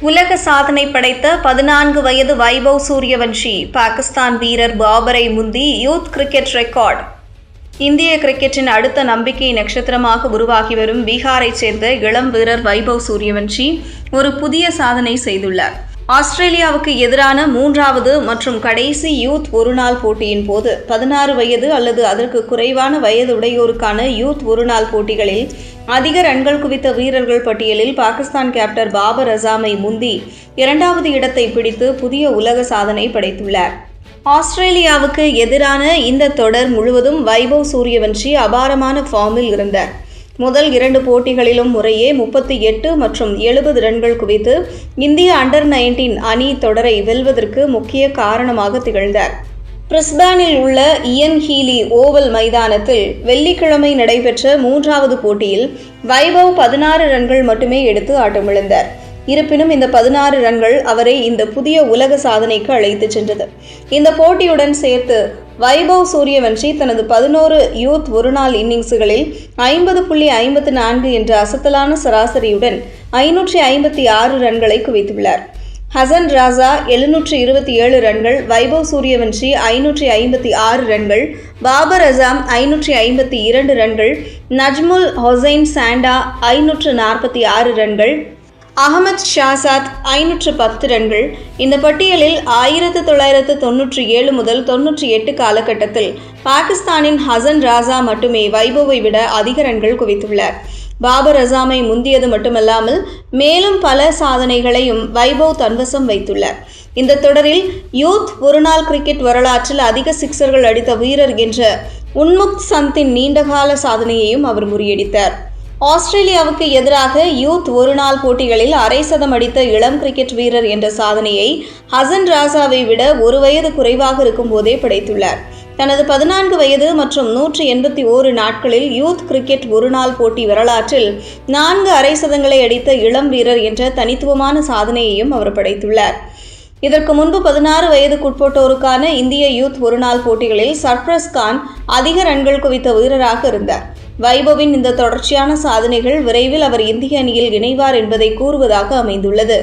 உலக சாதனை படைத்த 14 வயது வைபவ் சூரியவன்ஷி பாகிஸ்தான் வீரர் பாபரை முந்தி யூத் கிரிக்கெட் ரெக்கார்ட். இந்திய கிரிக்கெட்டின் அடுத்த நம்பிக்கை நட்சத்திரமாக உருவாகி வரும் பீகாரைச் சேர்ந்த இளம் வீரர் வைபவ் சூரியவன்ஷி ஒரு புதிய சாதனை செய்துள்ளார். ஆஸ்திரேலியாவுக்கு எதிரான 3வது மற்றும் கடைசி யூத் ஒருநாள் போட்டியின் போது 16 வயது அல்லது அதற்கு குறைவான வயதுடையோருக்கான யூத் ஒருநாள் போட்டிகளில் அதிக ரன்கள் குவித்த வீரர்கள் பட்டியலில் பாகிஸ்தான் கேப்டன் பாபர் அசாமை முந்தி 2வது இடத்தை பிடித்து புதிய உலக சாதனை படைத்துள்ளார். ஆஸ்திரேலியாவுக்கு எதிரான இந்த தொடர் முழுவதும் வைபவ் சூரியவன்ஷி அபாரமான ஃபார்மில் இருந்தார். முதல் 2 போட்டிகளிலும் முறையே 38 மற்றும் 70 ரன்கள் குவித்து இந்திய அண்டர்-19 அணி தொடரை வெல்வதற்கு முக்கிய காரணமாக திகழ்ந்தார். பிரிஸ்பேனில் உள்ள இயன் ஹீலி ஓவல் மைதானத்தில் வெள்ளிக்கிழமை நடைபெற்ற 3வது போட்டியில் வைபவ் 16 ரன்கள் மட்டுமே எடுத்து ஆட்டமிழந்தார். இருப்பினும் இந்த 16 ரன்கள் அவரை இந்த புதிய உலக சாதனைக்கு அழைத்துச் சென்றது. இந்த போட்டியுடன் சேர்த்து வைபவ் சூரியவன்ஷி தனது 11 யூத் ஒருநாள் இன்னிங்ஸுகளில் 50.54 என்ற அசத்தலான சராசரியுடன் 556 ரன்களை குவித்துள்ளார். ஹசன் ராசா 727 ரன்கள், வைபவ் சூரியவன்ஷி 556 ரன்கள், பாபர் அசாம் 552 ரன்கள், நஜ்முல் ஹொசைன் சாண்டா 546 ரன்கள், அகமது ஷாசாத் 510 ரன்கள். இந்த பட்டியலில் 1997 முதல் 98 காலகட்டத்தில் பாகிஸ்தானின் ஹசன் ராசா மட்டுமே வைபவை விட அதிக ரன்கள் குவித்துள்ளார். பாபர் அசாமை முந்தியது மட்டுமல்லாமல் மேலும் பல சாதனைகளையும் வைபவ் தன்வசம் வைத்துள்ளார். இந்த தொடரில் யூத் ஒருநாள் கிரிக்கெட் வரலாற்றில் அதிக சிக்சர்கள் அடித்த வீரர் என்ற உன்முக்த் சந்தின் நீண்டகால சாதனையையும் அவர் முறியடித்தார். ஆஸ்திரேலியாவுக்கு எதிராக யூத் ஒருநாள் போட்டிகளில் அரை சதம் அடித்த இளம் கிரிக்கெட் வீரர் என்ற சாதனையை ஹசன் ராசாவை விட 1 வயது குறைவாக இருக்கும் போதே படைத்துள்ளார். தனது 14 வயது மற்றும் 181 நாட்களில் யூத் கிரிக்கெட் ஒருநாள் போட்டி வரலாற்றில் 4 அரை சதங்களை அடித்த இளம் வீரர் என்ற தனித்துவமான சாதனையையும் அவர் படைத்துள்ளார். இதற்கு முன்பு 16 வயதுக்குட்பட்டோருக்கான இந்திய யூத் ஒருநாள் போட்டிகளில் சர்ஃப்ராஸ் கான் அதிக ரன்கள் குவித்த வீரராக இருந்தார். வைபவின் இந்த தொடர்ச்சியான சாதனைகள் விரைவில் அவர் இந்திய அணியில் இணைவார் என்பதை கூறுவதாக அமைந்துள்ளது.